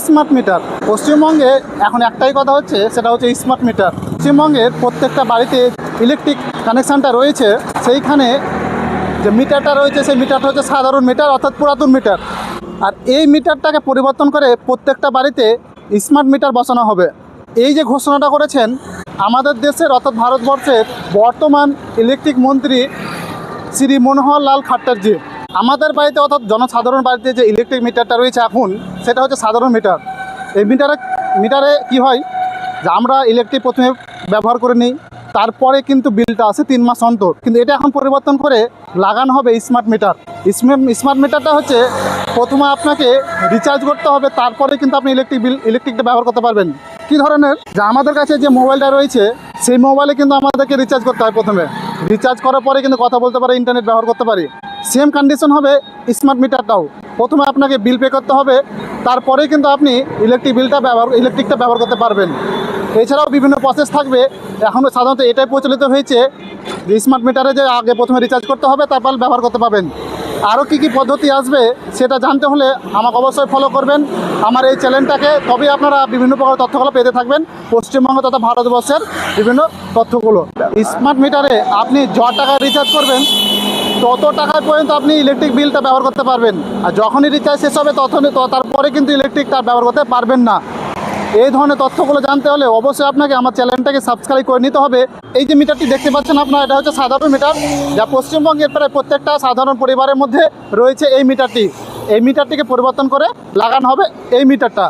Smart meter. পশ্চিমবঙ্গে এখন একটাই কথা হচ্ছে, সেটা হচ্ছে স্মার্ট মিটার। পশ্চিমবঙ্গের প্রত্যেকটা বাড়িতে ইলেকট্রিক কানেকশানটা রয়েছে, সেইখানে যে মিটারটা রয়েছে সেই মিটারটা হচ্ছে সাধারণ মিটার, অর্থাৎ পুরাতন মিটার। আর এই মিটারটাকে পরিবর্তন করে প্রত্যেকটা বাড়িতে স্মার্ট মিটার বসানো হবে। এই যে ঘোষণাটা করেছেন আমাদের দেশের অর্থাৎ ভারতবর্ষের বর্তমান ইলেকট্রিক মন্ত্রী শ্রী মনোহর লাল খাট্টারজি। আমাদের বাড়িতে অর্থাৎ জনসাধারণ বাড়িতে যে ইলেকট্রিক মিটারটা রয়েছে এখন, সেটা হচ্ছে সাধারণ মিটার। এই মিটারে কি হয় যে আমরা ইলেকট্রিক প্রথমে ব্যবহার করে নিই, তারপরে কিন্তু বিলটা আসে 3 মাস অন্তর। কিন্তু এটা এখন পরিবর্তন করে লাগানো হবে স্মার্ট মিটার। স্মার্ট মিটারটা হচ্ছে প্রথমে আপনাকে রিচার্জ করতে হবে, তারপরে কিন্তু আপনি ইলেকট্রিকটা ব্যবহার করতে পারবেন। কী ধরনের, যে আমাদের কাছে যে মোবাইলটা রয়েছে সেই মোবাইলে কিন্তু আমাদেরকে রিচার্জ করতে হয়। প্রথমে রিচার্জ করার পরে কিন্তু কথা বলতে পারি, ইন্টারনেট ব্যবহার করতে পারি। সেম কন্ডিশন হবে স্মার্ট মিটারটাও। প্রথমে আপনাকে বিল পে করতে হবে, তারপরেই কিন্তু আপনি ইলেকট্রিকটা ব্যবহার করতে পারবেন। এছাড়াও বিভিন্ন প্রসেস থাকবে। এখনও সাধারণত এটাই প্রচলিত হয়েছে যে স্মার্ট মিটারে যে আগে প্রথমে রিচার্জ করতে হবে, তারপর ব্যবহার করতে পারবেন। আরও কী কী পদ্ধতি আসবে সেটা জানতে হলে আমাকে অবশ্যই ফলো করবেন আমার এই চ্যানেলটাকে, তবেই আপনারা বিভিন্ন প্রকার তথ্যগুলো পেতে থাকবেন পশ্চিমবঙ্গ তথা ভারতবর্ষের বিভিন্ন তথ্যগুলো। স্মার্ট মিটারে আপনি যত টাকা রিচার্জ করবেন তত টাকায় পর্যন্ত আপনি ইলেকট্রিক বিলটা ব্যবহার করতে পারবেন। আর যখনই রিচার্জ শেষ হবে তারপরে কিন্তু ইলেকট্রিকটা ব্যবহার করতে পারবেন না। এই ধরনের তথ্যগুলো জানতে হলে অবশ্যই আপনাকে আমার চ্যানেলটাকে সাবস্ক্রাইব করে নিতে হবে। এই যে মিটারটি দেখতে পাচ্ছেন আপনারা, এটা হচ্ছে সাধারণ মিটার, যা পশ্চিমবঙ্গের প্রায় প্রত্যেকটা সাধারণ পরিবারের মধ্যে রয়েছে। এই মিটারটিকে পরিবর্তন করে লাগানো হবে এই মিটারটা।